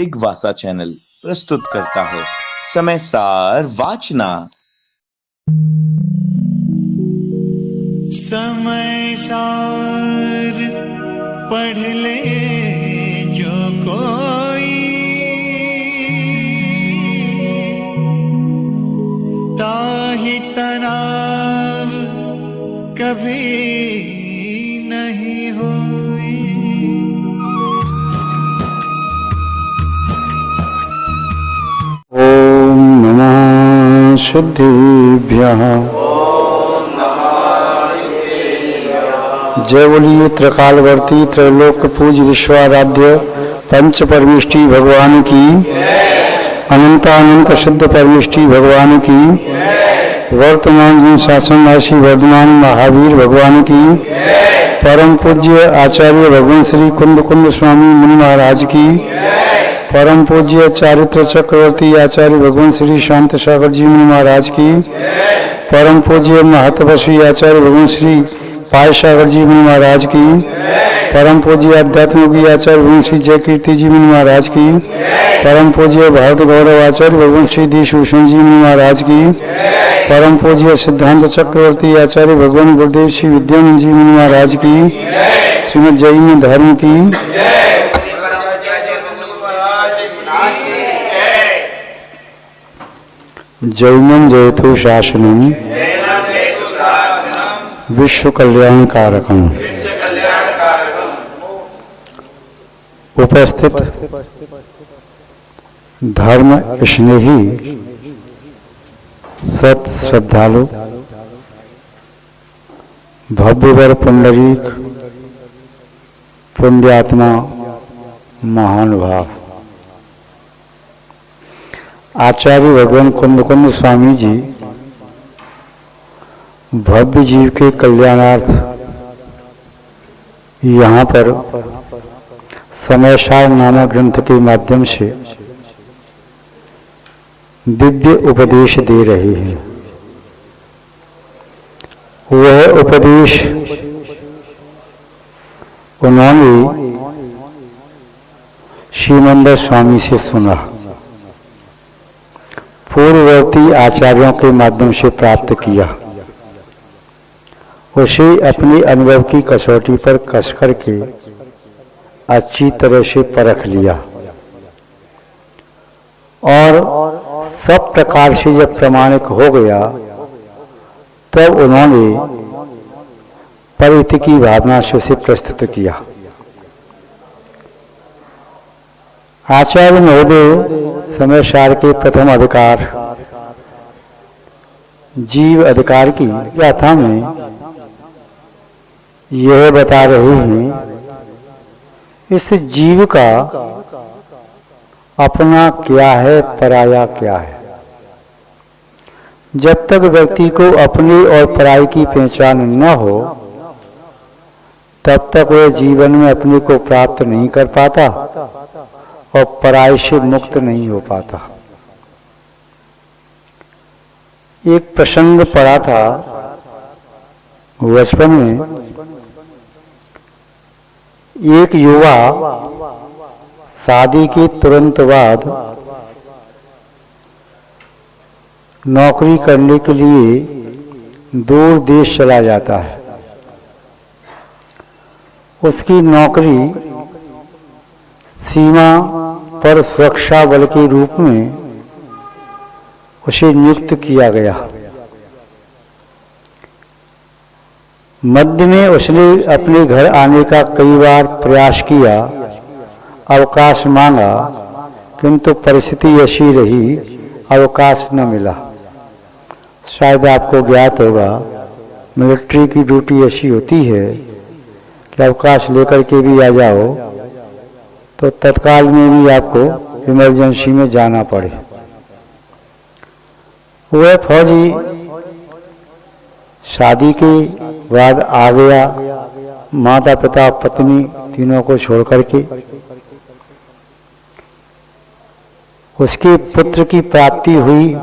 दिग्वासा channel प्रस्तुत करता है समय सार वाचना। समय सार पढ़ ले जो कोई, ताहि तनाव कभी नहीं होई। ओम नमः सिद्धिभ्यः। जय बोलिए त्रिकालवर्ती त्रैलोक पूज विश्वाराध्य पंच परमेष्टि भगवान की, अनंतानंत सिद्ध परमेष्टि भगवान की, वर्तमान जिन शासन राशि वर्धमान महावीर भगवान की, परम पूज्य आचार्य भगवान श्री कुंद कुंद स्वामी मुनि महाराज की, परम पूज्य चारित्र चक्रवर्ती आचार्य भगवान श्री शांत सागर जी मुनि महाराज की, परम पूज्य महत्वश्री आचार्य भगवान श्री पाय सागर जी मुनि महाराज की, परम पूज्य अध्यात्मिक आचार्य भगवान श्री जय कीर्ति जी मुनि महाराज की, परम पूज्य भारत गौरव आचार्य भगवान श्री देशभूषण जी मुनि महाराज की, परम पूज्य सिद्धांत चक्रवर्ती आचार्य भगवान गुरुदेव श्री विद्यानंद जी मुनि महाराज की, श्रीमद जैन धर्म की, जैनम जयतु शासनम विश्व कल्याण कारकम। उपस्थित धर्म स्नेही सत श्रद्धालु, भव्यवर पुंडरीक पुण्यात्मा महानुभाव, आचार्य भगवान कुंद कुंद स्वामी जी भव्य जीव के कल्याणार्थ यहाँ पर समय सार नामक ग्रंथ के माध्यम से दिव्य उपदेश दे रहे हैं। वह उपदेश उन्होंने श्रीमंदर स्वामी से सुना, पूर्ववर्ती आचार्यों के माध्यम से प्राप्त किया, उसे अपने अनुभव की कसौटी पर कस करके अच्छी तरह से परख लिया और सब प्रकार से जब प्रमाणिक हो गया तब उन्होंने परिति की भावना से उसे प्रस्तुत किया। आचार्य महोदय समय सार के प्रथम अधिकार जीव अधिकार की गाथा में यह बता रहे हैं, इस जीव का अपना क्या है, पराया क्या है। जब तक व्यक्ति को अपने और पराई की पहचान न हो तब तक वह जीवन में अपने को प्राप्त नहीं कर पाता और पराई से मुक्त नहीं हो पाता। एक प्रसंग पढ़ा था बचपन में, एक युवा शादी के तुरंत बाद नौकरी करने के लिए दूर देश चला जाता है। उसकी नौकरी सीमा पर सुरक्षा बल के रूप में उसे नियुक्त किया गया। मध्य में उसने अपने घर आने का कई बार प्रयास किया, अवकाश मांगा, किंतु परिस्थिति ऐसी रही, अवकाश न मिला। शायद आपको ज्ञात होगा, मिलिट्री की ड्यूटी ऐसी होती है कि अवकाश लेकर के भी आ जाओ तो तत्काल में भी आपको इमरजेंसी में जाना पड़े। वह फौजी शादी के बाद आ गया, माता पिता पत्नी तीनों को छोड़ करके। उसके पुत्र की प्राप्ति हुई,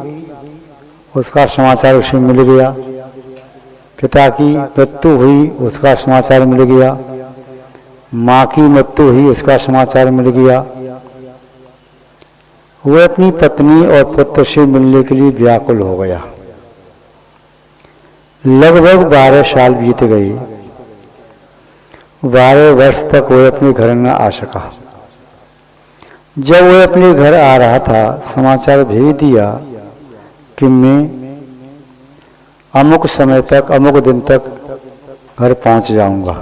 उसका समाचार उसे मिल गया। पिता की मृत्यु हुई, उसका समाचार मिल गया। माँ की मृत्यु हुई, उसका समाचार मिल गया। वह अपनी पत्नी और पुत्र से मिलने के लिए व्याकुल हो गया। लगभग 12 साल बीत गए। 12 वर्ष तक वह अपने घर न आ सका। जब वह अपने घर आ रहा था, समाचार भेज दिया कि मैं अमुक समय तक, अमुक दिन तक घर पहुंच जाऊंगा।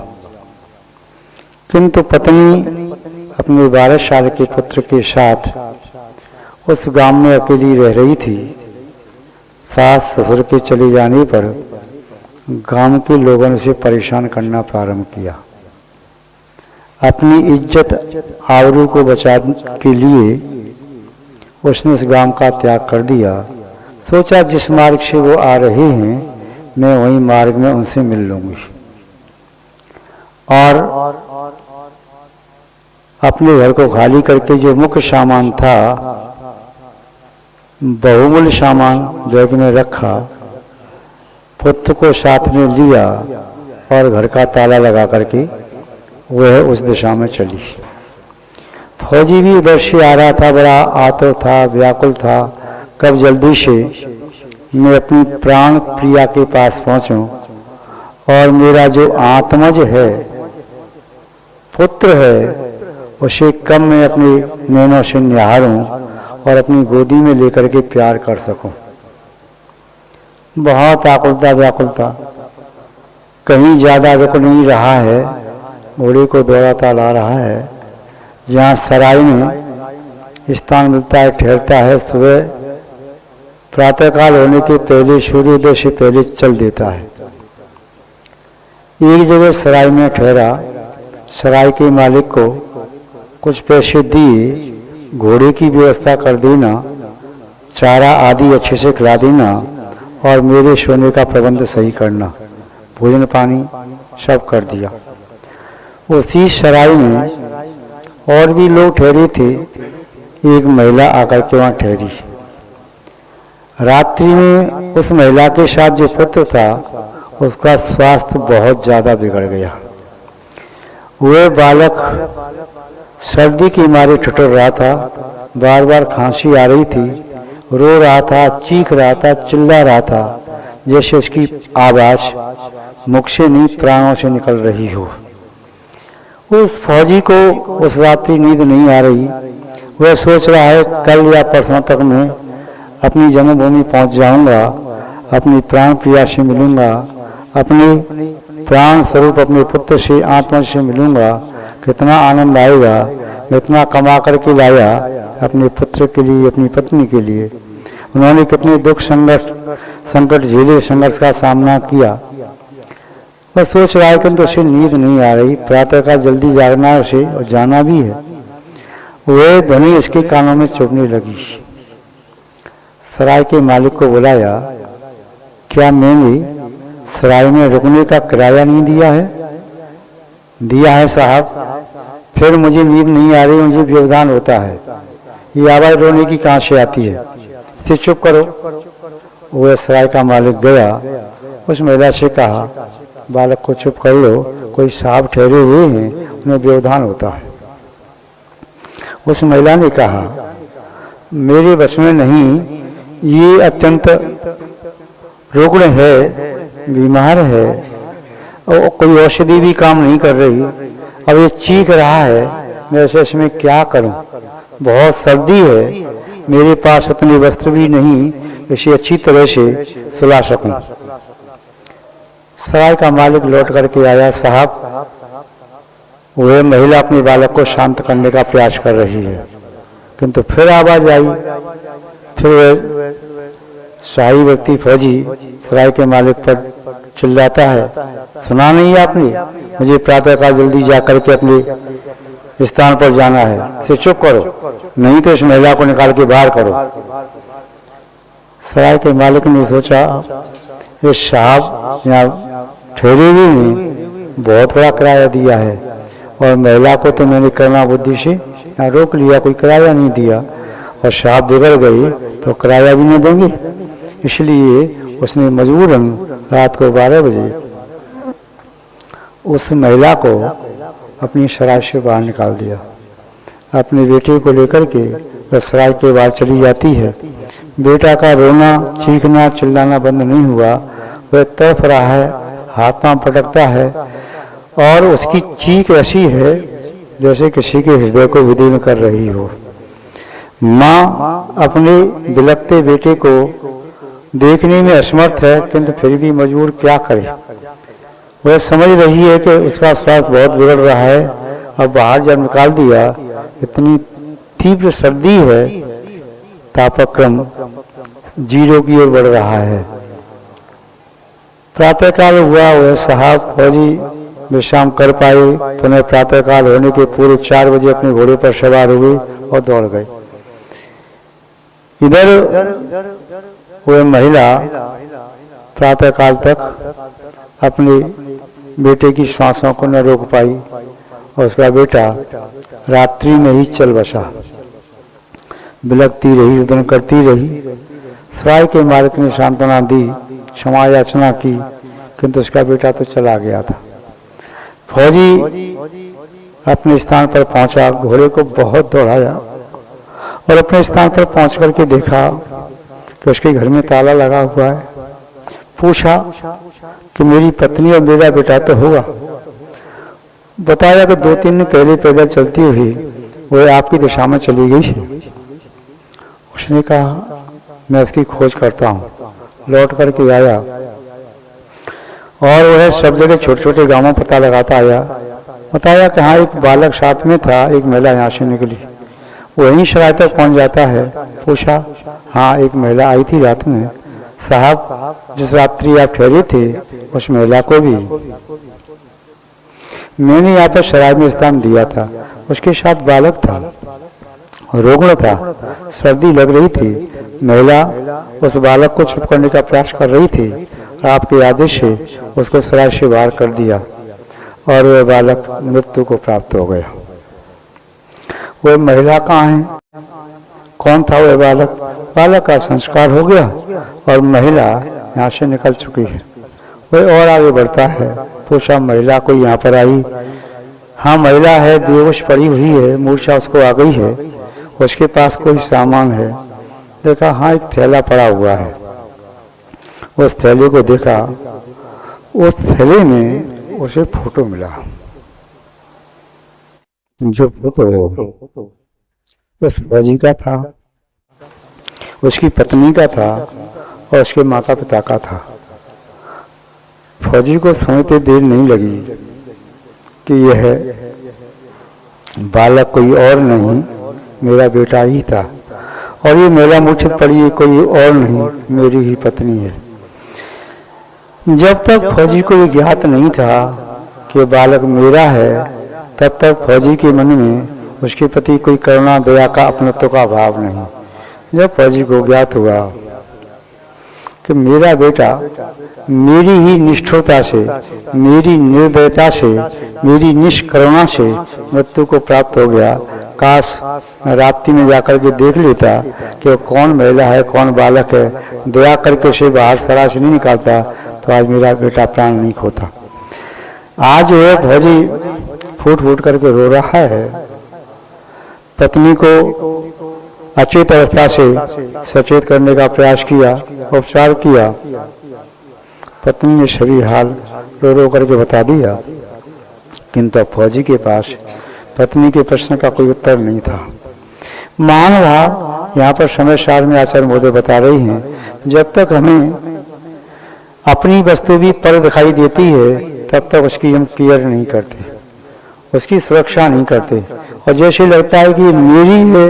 किंतु पत्नी अपने 12 साल के पुत्र के साथ उस गांव में अकेली रह रही थी। सास ससुर के चले जाने पर गांव के लोगों ने उसे परेशान करना प्रारंभ किया। अपनी इज्जत आबरू को बचाने के लिए उसने उस गांव का त्याग कर दिया। सोचा जिस मार्ग से वो आ रहे हैं मैं वही मार्ग में उनसे मिल लूंगी, और अपने घर को खाली करके जो मुख्य सामान था, बहुमूल्य सामान बैग में रखा, पुत्र को साथ में लिया और घर का ताला लगा करके वह उस दिशा में चली। फौजी भी उधर से आ रहा था, बड़ा आतुर था, व्याकुल था, कब जल्दी से मैं अपनी प्राण प्रिया के पास पहुंचूं और मेरा जो आत्मज है, पुत्र है, उसे कब मैं अपने नैनों से निहारूं और अपनी गोदी में लेकर के प्यार कर सकूं। बहुत आकुलता व्याकुलता, कहीं ज्यादा रुक नहीं रहा है, घोड़े को दौड़ाता ला रहा है। जहाँ सराय में स्थान मिलता है ठहरता है। सुबह प्रातःकाल होने के पहले, सूर्योदय से पहले चल देता है। एक जगह सराय में ठहरा। सराय के मालिक को कुछ पैसे दिए, घोड़े की व्यवस्था कर देना, चारा आदि अच्छे से खिला देना और मेरे सोने का प्रबंध सही करना, भोजन पानी सब कर दिया। उसी सराय में और भी लोग ठहरे थे। एक महिला आकर के वहां ठहरी। रात्रि में उस महिला के साथ जो पुत्र था उसका स्वास्थ्य बहुत ज्यादा बिगड़ गया। वह बालक सर्दी के मारे ठिठुर रहा था, बार बार खांसी आ रही थी, रो रहा था, चीख रहा था, चिल्ला रहा था, जैसे उसकी आवाज मुख से नहीं प्राणों से निकल रही हो। उस फौजी को उस रात्रि नींद नहीं आ रही। वह सोच रहा है कल या परसों तक मैं अपनी जन्मभूमि पहुंच जाऊंगा, अपनी प्राण प्रिया से मिलूंगा, अपने प्राण स्वरूप अपने पुत्र से, आत्मा से मिलूंगा। कितना आनंद आएगा। मैं इतना कमा करके लाया अपने पुत्र के लिए, अपनी पत्नी के लिए। उन्होंने कितने दुख संकट झेले, संघर्ष का सामना किया। वह सोच रहा है किंतु उसे नींद नहीं आ रही। प्रातः का जल्दी जागना है उसे और जाना भी है। वह ध्वनि उसके कानों में चुभने लगी। सराय के मालिक को बुलाया, क्या मैंने सराय में रुकने का किराया नहीं दिया है? दिया है साहब, फिर मुझे नींद नहीं आ रही, मुझे व्यवधान होता है। ये आवाज रोने की कहां से आती है? इसे चुप करो। वह सराय का मालिक गया, उस महिला से कहा बालक को चुप कर लो, कोई साहब ठहरे हुए हैं, उन्हें व्यवधान होता है। उस महिला ने कहा मेरे बस में नहीं, ये अत्यंत रुग्ण है, बीमार है और कोई औषधि भी काम नहीं कर रही। अब ये चीख रहा है, मैं ऐसे इसमें क्या करूं? बहुत सर्दी है, मेरे पास उतने वस्त्र भी नहीं इसे अच्छी तरह से सुला सकूं। सराय का मालिक लौट करके आया, साहब वह महिला अपने बालक को शांत करने का प्रयास कर रही है, किंतु फिर आवाज आई। फिर वह शाही व्यक्ति फौजी सराय के मालिक पर चिल्लाता है, सुना नहीं आपने? मुझे प्रातःकाल जल्दी जाकर के अपने स्थान पर जाना है, इसे चुप करो, नहीं तो इस महिला को निकाल के बाहर करो। सराय के मालिक ने सोचा ये साहब यहाँ ठहरे हुए हैं, बहुत बड़ा किराया दिया है और महिला को तो मैंने करना बुद्धि से यहाँ रोक लिया, कोई किराया नहीं दिया और साहब बिगड़ गए तो किराया भी नहीं देंगे। इसलिए उसने मजबूरन रात को 12 बजे उस महिला को अपनी सराय से बाहर निकाल दिया। अपने बेटे को लेकर के वह सराय के बाहर चली जाती है। बेटा का रोना, चीखना, चिल्लाना बंद नहीं हुआ। वह तड़प रहा है, हाथ पांव पटकता है और उसकी चीख ऐसी है जैसे किसी के हृदय को विदीर्ण कर रही हो। माँ अपने बिलखते बेटे को देखने में असमर्थ है, किंतु फिर भी मजबूर क्या करे। वह समझ रही है कि उसका स्वास्थ्य बहुत बिगड़ रहा है। अब बाहर जब निकाल दिया, इतनी तीव्र सर्दी है, तापक्रम 0 की ओर बढ़ रहा है। प्रातःकाल हुआ, वह साहब फौजी विश्राम कर पाए। पुनः प्रातःकाल होने के पूरे 4 बजे अपने घोड़े पर सवार हुए और दौड़ गए। इधर वह महिला प्रातःकाल तक अपने बेटे की सांसों को न रोक पाई और उसका बेटा रात्रि में ही चल बसा। बिलखती रही, रुदन करती रही। सराय के मालिक ने सांत्वना दी, क्षमा याचना की, किंतु उसका बेटा तो चला गया था। फौजी अपने स्थान पर पहुंचा, घोड़े को बहुत दौड़ाया और अपने स्थान पर पहुंच करके देखा कि उसके घर में ताला लगा हुआ है। पूछा कि मेरी पत्नी और मेरा बेटा तो होगा। बताया कि 2-3 दिन पहले पैदल चलती हुई वो आपकी दिशा में चली गई है। उसने कहा मैं उसकी खोज करता हूँ। लौट करके आया और वह सब जगह छोटे छोटे गांवों पता लगाता आया। बताया कि हाँ एक बालक साथ में था, एक महिला यहाँ से निकली। वहीं सराय तक पहुँच जाता है। पूछा हाँ एक महिला आई थी रात में। साहब जिस रात्रि आप ठहरे थे उस महिला को भी मैंने यहाँ पर सराय में स्थान दिया था। उसके साथ बालक था, रुग्ण था, सर्दी लग रही थी। महिला उस बालक को छुप करने का प्रयास कर रही थी। आपके आदेश से उसको सराय से बाहर कर दिया और वह बालक मृत्यु को प्राप्त हो गया। वह महिला कहाँ है? कौन था वह बालक? बालक का संस्कार हो गया और महिला यहाँ से निकल चुकी है। वह और आगे बढ़ता है। पूछा महिला कोई यहाँ पर आई? हाँ महिला है, बेहोश पड़ी हुई है, मूर्छा उसको आ गई है। उसके पास कोई सामान है। देखा हाँ एक थैला पड़ा हुआ है। उस थैले को देखा, उस थैले में उसे फोटो मिला। जो फोटो उस फौजी का था, उसकी पत्नी का था और उसके माता पिता का था। फौजी को समझते देर नहीं लगी कि यह बालक कोई और नहीं मेरा बेटा ही था और ये महिला मूर्छित पड़ी है कोई और नहीं मेरी ही पत्नी है। जब तक फौजी को ये ज्ञात नहीं था कि बालक मेरा है, तब तक फौजी के मन में उसके प्रति कोई करुणा दया का अपनत्व का भाव नहीं। जब फौजी को ज्ञात हुआ कि मेरा बेटा मेरी ही निष्ठुरता से, मेरी निर्दयता से, मेरी निष्करुणा से मृत्यु को प्राप्त हो गया, काश रात्रि में जाकर के देख लेता कि वो कौन महिला है, कौन बालक है, दया करके उसे बाहर सराय से नहीं निकालता तो आज मेरा बेटा प्राण नहीं खोता। आज वह फौजी फूट फूट करके रो रहा है। पत्नी को अचेत अवस्था से सचेत करने का प्रयास किया, उपचार किया। पत्नी ने सभी हाल रो रो करके बता दिया, किंतु फौजी के पास पत्नी के प्रश्न का कोई उत्तर नहीं था। महानुभाव यहाँ पर समय सार में आचार्य महोदय बता रही हैं, जब तक हमें अपनी वस्तु भी पर दिखाई देती है तब तक उसकी हम केयर नहीं करते, उसकी सुरक्षा नहीं करते। और जैसे लगता है कि मेरी है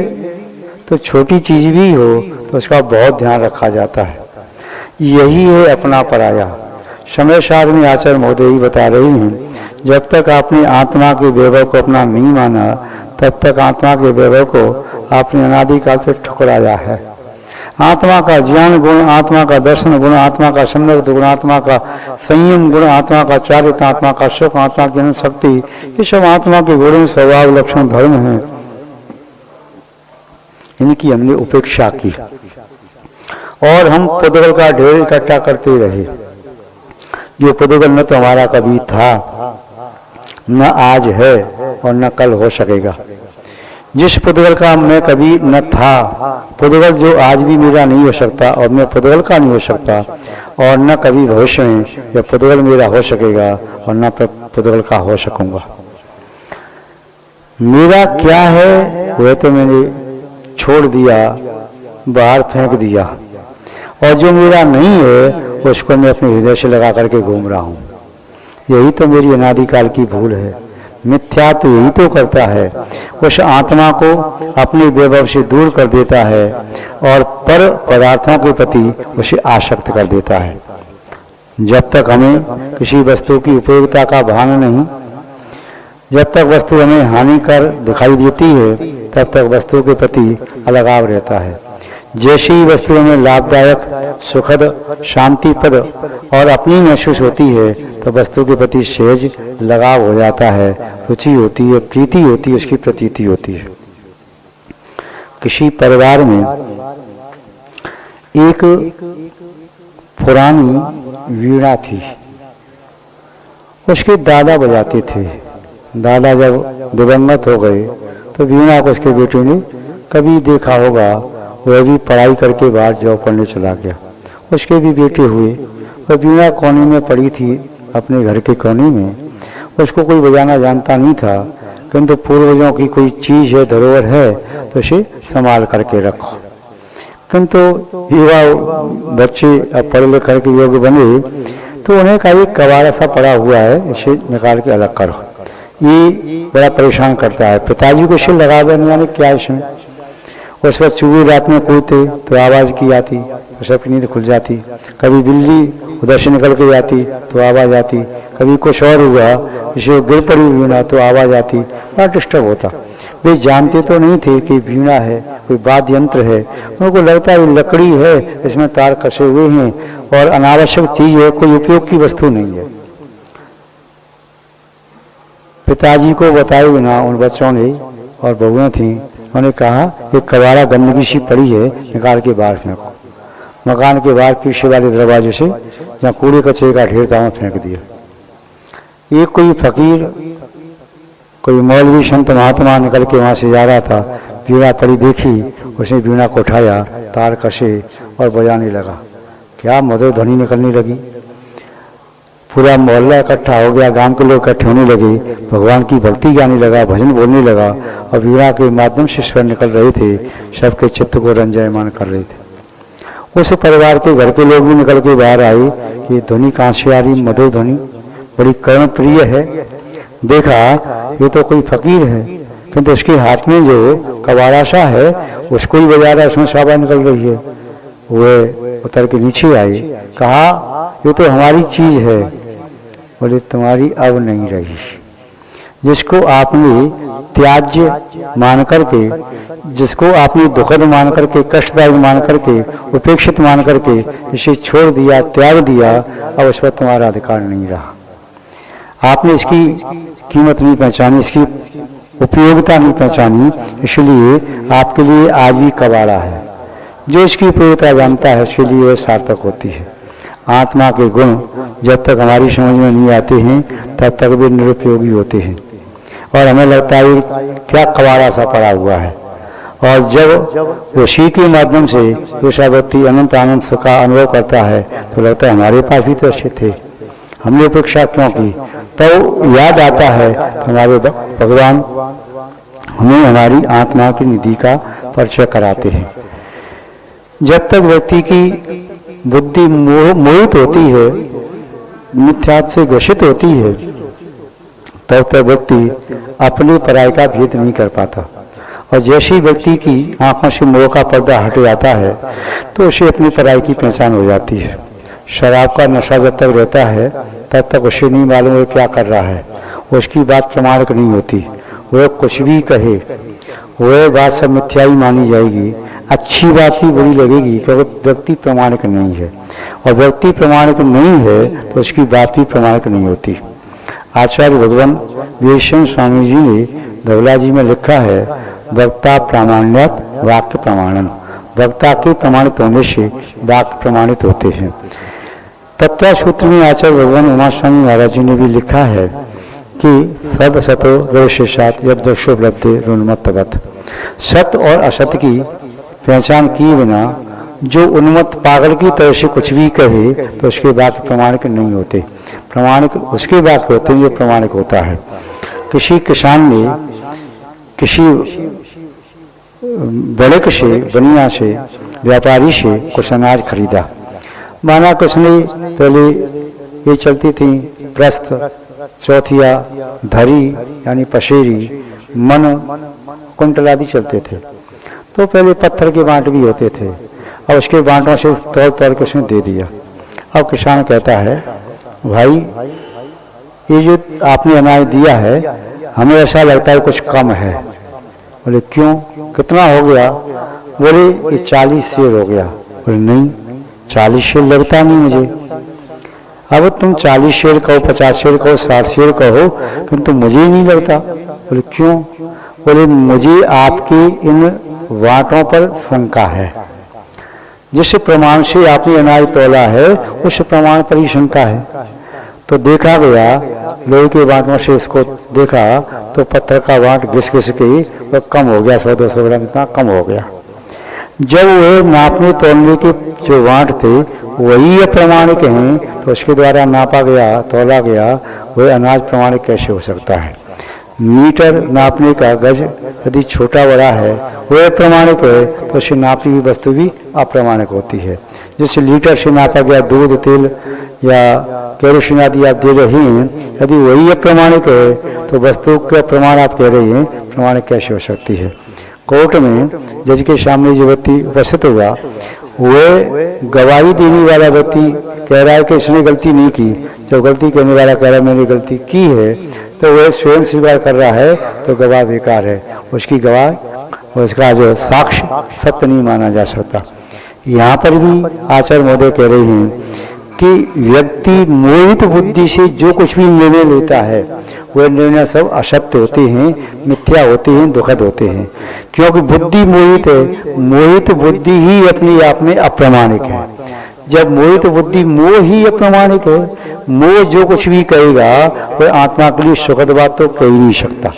तो छोटी चीज भी हो तो उसका बहुत ध्यान रखा जाता है। यही है अपना पराया। समय सार में आचार्य महोदय ही बता रही हैं, जब तक आपने आत्मा के वैभव को अपना नहीं माना तब तक आत्मा के वैभव को आपने अनादिकाल से ठुकराया है। आत्मा का ज्ञान गुण, आत्मा का दर्शन गुण, आत्मा का सम्यक गुण, आत्मा का संयम गुण, आत्मा का चारित्र, आत्मा का सुख, आत्मा की अनंत शक्ति, ये सब आत्मा के गुण, स्वभाव, लक्षण, धर्म हैं। इनकी हमने उपेक्षा की और हम पुद्गल का ढेर इकट्ठा करते रहे। जो पुद्गल न तो हमारा कभी था, न आज है और न कल हो सकेगा। जिस पुद्गल का मैं कभी न था, पुद्गल जो आज भी मेरा नहीं हो सकता और मैं पुद्गल का नहीं हो सकता, और न कभी भविष्य में यह पुद्गल मेरा हो सकेगा और न पुद्गल का हो सकूंगा। मेरा क्या है वह तो मैंने छोड़ दिया, बाहर फेंक दिया, और जो मेरा नहीं है उसको मैं अपने हृदय से लगा करके घूम रहा हूँ। यही तो मेरी अनादिकाल की भूल है। मिथ्या तो यही तो करता है, उस आत्मा को अपने वैभव से दूर कर देता है और पर पदार्थों के प्रति उसे आसक्त कर देता है। जब तक हमें किसी वस्तु की उपयोगिता का भान नहीं, जब तक वस्तु हमें हानिकर दिखाई देती है, तब तक वस्तु के प्रति अलगाव रहता है। जैसे ही वस्तु हमें लाभदायक, सुखद, शांतिप्रद और अपनी महसूस होती है, तो वस्तु के प्रति सहज लगाव हो जाता है, रुचि होती है, प्रीति होती है, उसकी प्रतीति होती है। किसी परिवार में एक पुरानी वीणा थी, उसके दादा बजाते थे। दादा जब दिवंगत हो गए तो वीणा को उसके बेटे ने कभी देखा होगा, वह भी पढ़ाई करके बाहर जॉब करने चला गया। उसके भी बेटे हुए, वह वीणा कोने में पड़ी थी अपने घर के कोने में। उसको कोई बजाना जानता नहीं था, किंतु पूर्वजों की कोई चीज़ है, धरोहर है, तो उसे संभाल करके रखो। किंतु युवा बच्चे अब पढ़े लिखे के योग्य बने तो उन्हें कहा एक कबाड़ा सा पड़ा हुआ है, इसे निकाल के अलग करो। ये बड़ा परेशान करता है। पिताजी को इसे लगा देने यानी क्या इसमें। उस वक्त चूहे रात में कूदते तो आवाज़ की आती तो सबकी नींद खुल जाती। कभी बिल्ली उधर से निकल के जाती तो आवाज़ आती। कभी कुछ और हुआ, जिसे गिर पड़ी वीणा तो आवाज़ आती, बड़ा डिस्टर्ब होता। वे जानते तो नहीं थे कि वीणा है, कोई वाद्य यंत्र है। उनको लगता है लकड़ी है, इसमें तार कसे हुए हैं और अनावश्यक चीज़ है, कोई उपयोग की वस्तु नहीं है। पिताजी को बताए बिना उन बच्चों ने और बहुएं थीं, उन्होंने कहा एक कबाड़ा गंदगी सी पड़ी है, निकाल के बाहर फेंको। मकान के बाहर पीछे वाले दरवाजे से जहाँ कूड़े कचरे का ढेर था वहाँ फेंक दिया। एक कोई फकीर, कोई मौलवी, संत महात्मा निकल के वहाँ से जा रहा था, वीणा पड़ी देखी, उसने वीणा को उठाया, तार कसे और बजाने लगा। क्या मधुर ध्वनि निकलने लगी। पूरा मोहल्ला इकट्ठा हो गया, गांव के लोग इकट्ठे होने लगे, भगवान की भक्ति गाने लगा, भजन बोलने लगा और वीणा के माध्यम से स्वर निकल रहे थे, सबके चित्त को रंजायमान कर रहे थे। उस परिवार के घर के लोग भी निकल के बाहर आए कि ध्वनि कहाँ से आ रही, मधुर ध्वनि, बड़ी कर्ण प्रिय है। देखा ये तो कोई फकीर है, किंतु उसके हाथ में जो कबाड़ा सा है उसको ही बजा रहा है, उसमें शाबा निकल रही है। वे उतर के नीचे आए, कहा ये तो हमारी चीज है। बोले तुम्हारी अब नहीं रही। जिसको आपने त्याज्य मान करके, जिसको आपने दुखद मान करके, कष्टदायक मान करके, उपेक्षित मान करके इसे छोड़ दिया, त्याग दिया, अब उस पर तुम्हारा अधिकार नहीं रहा। आपने इसकी कीमत नहीं पहचानी, इसकी उपयोगिता नहीं पहचानी, इसलिए आपके लिए आज भी कबाड़ा है। जो इसकी उपयोगिता जानता है उसके लिए वह सार्थक होती है। आत्मा के गुण जब तक हमारी समझ में नहीं आते हैं तब तक वे निरुपयोगी होते हैं और हमें लगता है क्या कबाड़ा सा पड़ा हुआ है। और जब उसी के माध्यम से दूसरा व्यक्ति अनंत आनंद सुख का अनुभव करता है तो लगता है हमारे पास भी तो अच्छे थे, हमने उपेक्षा क्यों की। तो याद आता है हमारे भगवान हमें हमारी आत्मा की निधि का परिचय कराते हैं। जब तक व्यक्ति की बुद्धि मोहित होती है, मिथ्यात्व से ग्रसित होती है, तब तक व्यक्ति अपने पराय का भेद नहीं कर पाता। और जैसे ही व्यक्ति की आंखों से मोह का पर्दा हट जाता है तो उसे अपनी पराई की पहचान हो जाती है। शराब का नशा जब तक रहता है तब तक उसे नहीं मालूम वो क्या कर रहा है, उसकी बात प्रमाणिक नहीं होती। वह कुछ भी कहे वह बात सब मिथ्याई मानी जाएगी, अच्छी बात भी बुरी लगेगी क्योंकि व्यक्ति प्रमाणिक नहीं है। और व्यक्ति प्रमाणिक नहीं है तो उसकी बात भी प्रमाणिक नहीं होती। आचार्य भगवान वीरशैव स्वामी जी ने धवला जी में लिखा है, वक्ता प्रामाण्यात वाक्य प्रमाणन। वक्ता के प्रमाणित होने से वाक्य प्रमाणित होते हैं। तत्व सूत्र में आचार्य भगवान उमा स्वामी महाराज जी ने भी लिखा है, कि सब सतो विशेषात यद्दोषोपलब्धि ऋणमत्तवत्। सत्य और असत्य की पहचान किए बिना जो उन्मत्त पागल की तरह से कुछ भी कहे तो उसके वाक्य प्रमाणिक नहीं होते। प्रमाणिक उसके वाक्य होते हैं जो प्रमाणिक होता है। किसी किसान ने किसी बड़े से बनिया से व्यापारी से कुछ अनाज खरीदा। माना कि उसने पहले ये चलती थी प्रस्थ, चौथिया, धरी यानी पसेरी, मन, कुंटल आदि चलते थे। तो पहले पत्थर के बांट भी होते थे और उसके बांटों से तोड़ तोड़ के उसने दे दिया। अब किसान कहता है भाई ये जो आपने अनाज दिया है हमें ऐसा लगता है कुछ कम है। बोले क्यों, कितना हो गया? बोले ये 40 शेर हो गया। बोले नहीं 40 शेर लगता नहीं मुझे। अब तुम 40 शेर कहो, 50 शेर कहो, 60 शेर कहो, किंतु मुझे नहीं लगता। बोले क्यों? बोले मुझे आपकी इन वाटों पर शंका है। जिस प्रमाण से आपने अनाज तोला है उस प्रमाण पर ही शंका है। तो देखा गया लोहे के बांटों से इसको देखा तो पत्थर का बांट घिस घिस के वह कम हो गया, 100-200 ग्राम इतना कम हो गया। जब वो नापने तोलने के जो वाट थे वही अप्रमाणिक हैं तो उसके द्वारा नापा गया, तोला गया, वह अनाज प्रमाणिक कैसे हो सकता है? मीटर नापने का गज यदि छोटा बड़ा है वह अप्रमाणिक है तो उसे नापी हुई वस्तु भी अप्रमाणिक होती है। जैसे लीटर से नापा गया दूध, तेल या केरोसिन आदि आप दे रहे हैं, यदि वही अप्रमाणिक है तो वस्तु का प्रमाण आप कह रहे हैं प्रमाणिक कैसे हो सकती है? कोर्ट में जज के सामने जो व्यक्ति उपस्थित हुआ वह गवाही देने वाला व्यक्ति कह रहा है कि इसने गलती नहीं की। जो गलती करने वाला कह रहा है मैंने गलती की है तो वह स्वयं स्वीकार कर रहा है तो गवाह बेकार है, उसकी गवाह उसका जो साक्ष्य सत्य नहीं माना जा सकता। यहाँ पर भी आचार्य महोदय कह रहे हैं कि व्यक्ति मोहित बुद्धि से जो कुछ भी निर्णय लेता है वह निर्णय सब असत्य होते हैं, मिथ्या होते हैं, दुखद होते हैं, क्योंकि बुद्धि मोहित है। मोहित बुद्धि ही अपने आप में अप्रमाणिक है। जब मोहित बुद्धि मोह ही अप्रमाणिक है, मोह जो कुछ भी कहेगा वह आत्मा के लिए सुखद बात तो कह ही नहीं सकता,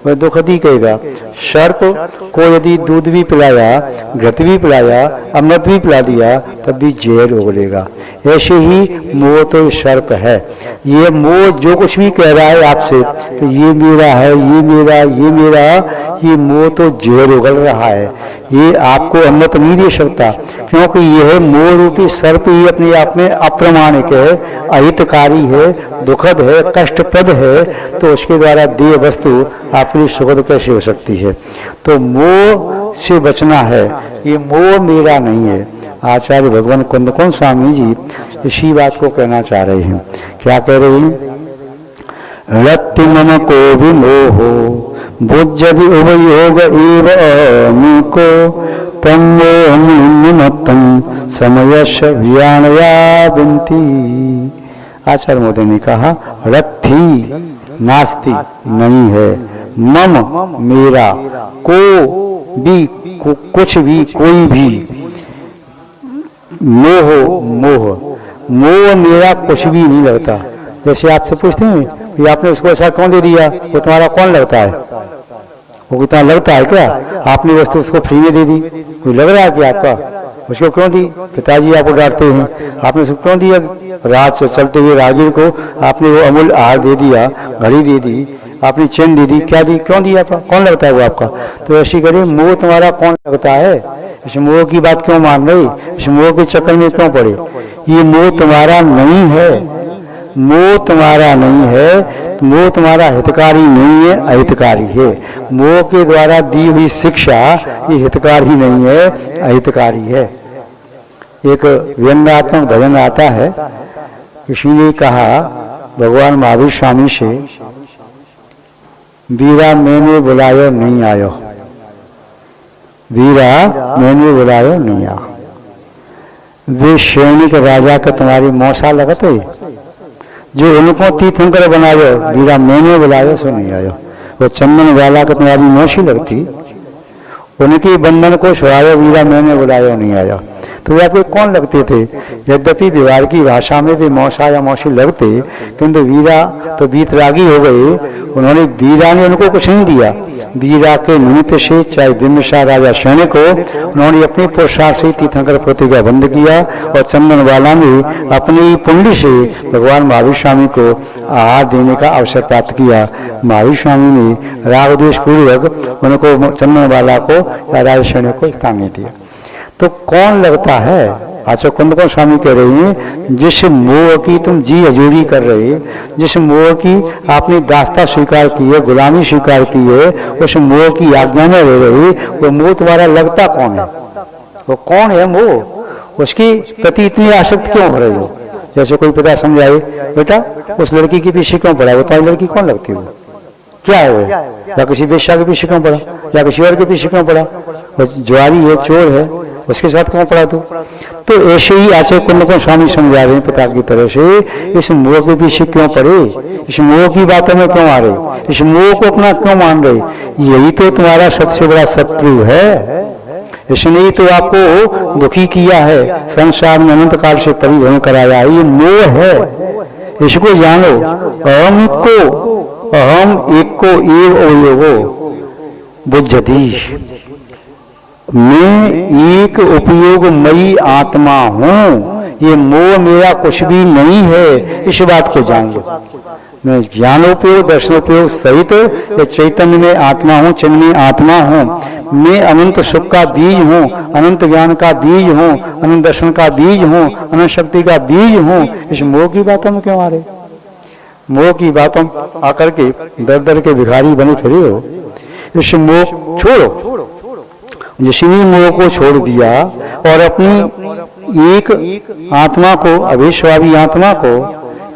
वह दुखद ही कहेगा। सर्प को यदि दूध भी पिलाया, घृत भी पिलाया, अमृत भी पिला दिया तब भी जहर उगलेगा। ऐसे ही मोह तो सर्प है। ये मोह जो कुछ भी कह रहा है आपसे तो ये मेरा है, ये मेरा, ये मेरा, ये मोह तो जहर उगल रहा है। ये आपको अमृत नहीं दे सकता क्योंकि यह मोह रूपी सर्प ही अपने आप में अप्रमाणिक है, अहितकारी है, दुखद है, कष्टप्रद है। तो उसके द्वारा दिए वस्तु आपके लिए सुखद कैसे हो सकती है? तो मोह से बचना है। ये मोह मेरा नहीं है। आचार्य भगवान कुंदकोण स्वामी जी इसी बात को कहना चाह रहे हैं। क्या कह रहे हैं? रत्ति मम को विमोहो बुद्धि उभयोग एव अमुको तन्मोहनिमत्तम समयस्य व्यानया विंति। आचार्य महोदय ने कहा रत्थि नास्ति नहीं है, मम मेरा, को भी कुछ भी, कोई भी, मोह मोह मोह मेरा कुछ भी नहीं लगता। जैसे आपसे पूछते हैं कि आपने उसको ऐसा कौन दे दिया, वो तुम्हारा कौन लगता है? वो कितना लगता है क्या? आपने वस्तु उसको फ्री में दे दी, कोई लग रहा है कि आपका? उसको क्यों दी? पिताजी आपको डांटते हैं, आपने उसको क्यों दिया? रात से चलते हुए राहगीर को आपने वो अमूल्य आहार दे दिया, घड़ी दे दी, आपने चेन दे दी, क्या दी, क्यों दिया? आपका कौन लगता है वो आपका? तो ऐसी करिए मोह तुम्हारा कौन लगता है? इस मोह की बात क्यों मान रही? इस मोह के चक्कर में क्यों पड़े? ये मोह तुम्हारा नहीं है, मोह तुम्हारा नहीं है, मोह तुम्हारा हितकारी नहीं है, अहितकारी है। मोह के द्वारा दी हुई शिक्षा ये हितकारी नहीं है, अहितकारी है। एक व्यंग्यात्मक भजन आता है, किसी ने कहा भगवान महावीर स्वामी से, वीरा मैंने बुलायो नहीं आयो, वीरा मैंने बुलायो नहीं आओ। वे सैनिक राजा का तुम्हारी मौसा लगते जो उनको तीर्थंकर बनायो, वीरा मैंने बुलायो सो नहीं आयो। वो चंदन वाला का तुम्हारी मौसी लगती, उनके बंधन को छुड़ायो, वीरा मैंने बुलायो नहीं आया। तो वे आपको कौन लगते थे? यद्यपि व्यवहार की भाषा में वे मौसा या मौसी लगते, किंतु वीरा तो वीतरागी हो गए। उन्होंने वीरा ने उनको कुछ नहीं दिया। वीरा के निमित्त से चाहे बिंबिसार राजा सैनिक को उन्होंने अपने पुरुषार्थ से तीर्थंकर पोते का बंद किया और चंदनवाला में अपनी पुंडी से भगवान महावीर स्वामी को आहार देने का अवसर प्राप्त किया। महावीर स्वामी ने रागद्वेष पूर्वक उनको चंदनवाला को या राजा सैनिक को स्थान दिया। तो कौन लगता है? अच्छा, कुंदकों स्वामी कह रहे हैं, जिस मोह की तुम जी हजूरी कर रहे, जिस मोह की आपने दास्ता स्वीकार की है, गुलामी स्वीकार की है, उस मोह की आज्ञा में रह रहे, वो मोह तुम्हारा लगता कौन है? वो कौन है मोह? उसकी प्रति इतनी आसक्त क्यों हो रही हो? जैसे कोई पिता समझाए, बेटा उस लड़की के पीछे क्यों पड़ा? वो तुम्हारी लड़की कौन लगती है? क्या है वो? या किसी वेश्या के पीछे क्यों पड़ा? या किसी और के पीछे क्यों पड़ा? वो ज्वारी है, चोर है, उसके साथ क्यों पड़ा तू? तो ऐसे ही आचार्य कुंदकों स्वामी समझा रहे हैं पिता की तरह से, इस मोह के पीछे क्यों पड़े? इस मोह की बातों में क्यों आ रहे? इस मोह को अपना क्यों मान रहे? यही तो तुम्हारा सबसे बड़ा शत्रु है। इसने ही तो आपको दुखी किया है, संसार में अनंत काल से परिभ्रमण कराया है। ये मोह है, इसको जानो। अहम एको एव अवयवो बुद्धि, मैं एक उपयोगमयी आत्मा हूँ। ये मोह मेरा कुछ भी नहीं है, इस बात को जान लो। मैं ज्ञानोपयोग दर्शनोपयोग सहित ये चैतन्य में आत्मा हूँ, चिन्ह में आत्मा हूँ। मैं अनंत सुख का बीज हूँ, अनंत ज्ञान का बीज हूँ, अनंत दर्शन का बीज हूँ, अनंत शक्ति का बीज हूँ। इस मोह की बातों में क्यों आ रहे? मोह की बातों आकर के दर दर के भिखारी बने फिरे हो। इस मोह छोड़ो। जिसने मोह को छोड़ दिया और अपनी एक आत्मा को, अभेस्वावी आत्मा को,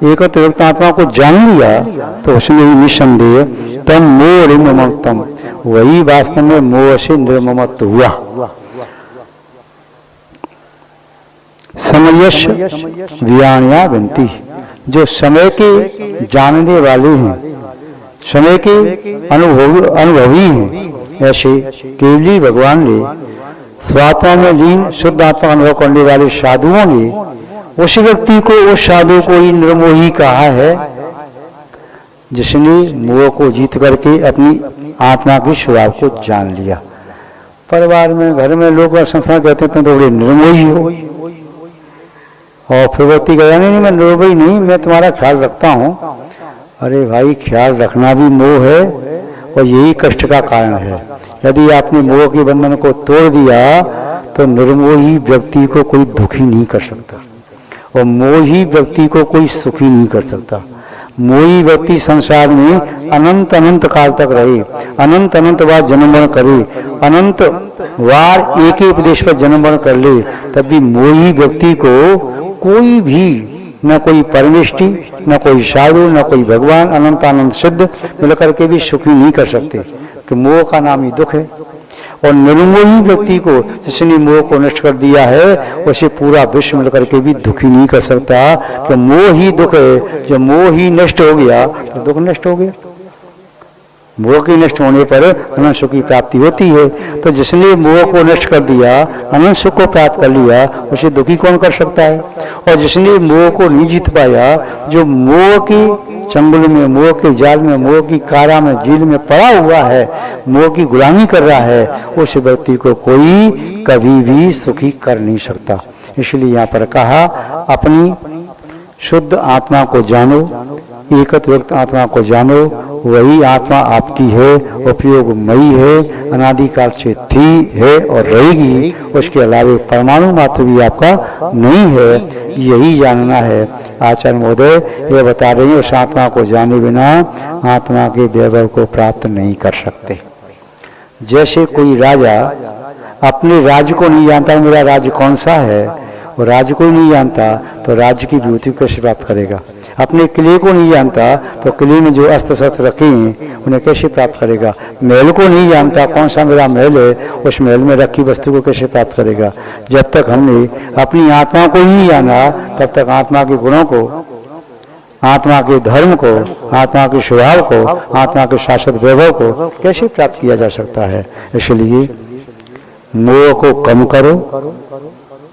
एकत्व आत्मा को जान लिया, तो उसने ही निसंदेह तम मोह निर्ममत्तम, वही वास्तव में मोह से निर्ममत्व हुआ। समयश व्यानिया विनती, जो समय के जानने वाले हैं, समय के अनुभवी हैं, ऐसे केवली भगवान ने स्वात्मा में लीन शुद्ध आत्मा अनुभव करने वाले साधुओं ने उस व्यक्ति को, उस साधु को ही निर्मोही कहा है, जिसने मोह को जीत करके अपनी आत्मा के स्वभाव को जान लिया। परिवार में, घर में लोग संसार कहते हैं तो बड़े निर्मोही हो, और फिर व्यक्ति कहता नहीं मैं निर्मोही नहीं, मैं तुम्हारा ख्याल रखता हूँ। अरे भाई, ख्याल रखना भी मोह है और यही कष्ट का कारण है। यदि आपने मोह के बंधन को तोड़ दिया तो निर्मोही व्यक्ति को कोई दुखी नहीं कर सकता और मोही व्यक्ति को कोई सुखी नहीं कर सकता। मोही व्यक्ति संसार में अनंत अनंत काल तक रहे, अनंत अनंत बार जन्म मरण करे, अनंत बार एक ही उपदेश पर जन्म मरण कर ले, तब भी मोही व्यक्ति को कोई भी, न कोई परमेष्टि, न कोई साधु, न कोई भगवान, अनंत आनंद सिद्ध मिलकर के भी सुखी नहीं कर सकते, कि मोह का नाम ही दुख है। और निर्मोही व्यक्ति को, जिसने मोह को नष्ट कर दिया है, उसे पूरा विश्व मिलकर के भी दुखी नहीं कर सकता, कि मोह ही दुख है। जब मोह ही नष्ट हो गया तो दुख नष्ट हो गया। मोह के नष्ट होने पर अनंत सुख की प्राप्ति होती है। तो जिसने मोह को नष्ट कर दिया, अनंत सुख को प्राप्त कर लिया, उसे दुखी कौन कर सकता है? और जिसने मोह को नहीं जीत पाया, जो मोह की चंगुल में, मोह के जाल में, मोह की कारा में, जेल में पड़ा हुआ है, मोह की गुलामी कर रहा है, उस व्यक्ति को कोई कभी भी सुखी कर नहीं सकता। इसलिए यहाँ पर कहा, अपनी शुद्ध आत्मा को जानो, एकत्व आत्मा को जानो, वही आत्मा आपकी है, उपयोगमयी है, अनादिकाल से थी, है और रहेगी। उसके अलावा परमाणु मात्र भी आपका नहीं है, यही जानना है। आचार्य महोदय ये बता रहे हैं, उस आत्मा को जाने बिना आत्मा के वैभव को प्राप्त नहीं कर सकते। जैसे कोई राजा अपने राज्य को नहीं जानता, मेरा राज्य कौन सा है, वो राज्य को नहीं जानता तो राज्य की विभूति कैसे प्राप्त करेगा? अपने किले को नहीं जानता तो किले में जो अस्त्र शस्त्र रखे हैं उन्हें कैसे प्राप्त करेगा? महल को नहीं जानता कौन सा मेरा महल है, उस महल में रखी वस्तु को कैसे प्राप्त करेगा? जब तक हमने अपनी आत्मा को ही जाना, तब तक आत्मा के गुणों को, आत्मा के धर्म को, आत्मा के स्वभाव को, आत्मा के शाश्वत वैभव को कैसे प्राप्त किया जा सकता है? इसलिए मोह को कम करो,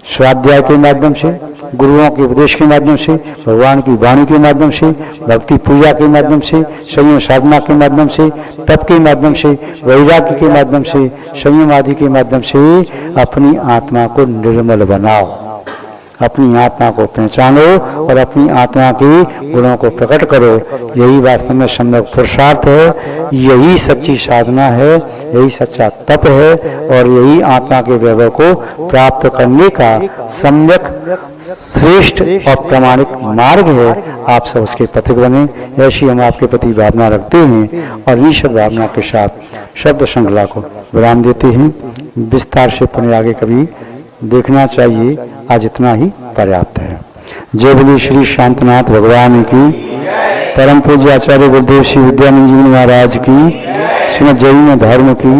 स्वाध्याय के माध्यम से, गुरुओं के उपदेश के माध्यम से, भगवान की वाणी के माध्यम से, भक्ति पूजा के माध्यम से, संयम साधना के माध्यम से, तप के माध्यम से, वैराग्य के माध्यम से, संयम आदि के माध्यम से अपनी आत्मा को निर्मल बनाओ, अपनी आत्मा को पहचानो और अपनी आत्मा के गुणों को प्रकट करो। यही वास्तव में सम्यक पुरुषार्थ है, यही सच्ची साधना है, यही सच्चा तप है और यही आत्मा के वैभव को प्राप्त करने का सम्यक श्रेष्ठ और प्रामाणिक मार्ग है। आप सब उसके पथिक बने, ऐसी हम आपके प्रति भावना रखते हैं और ईश्वर भावना के साथ शब्द श्रृंखला को विराम देते हैं। विस्तार से अपने आगे कभी देखना चाहिए, आज इतना ही पर्याप्त है। जय बोले श्री शांतनाथ भगवान की, परम पूज्य आचार्य गुरुदेव श्री विद्यानंद जी महाराज की, श्रीमद् जैन धर्म की।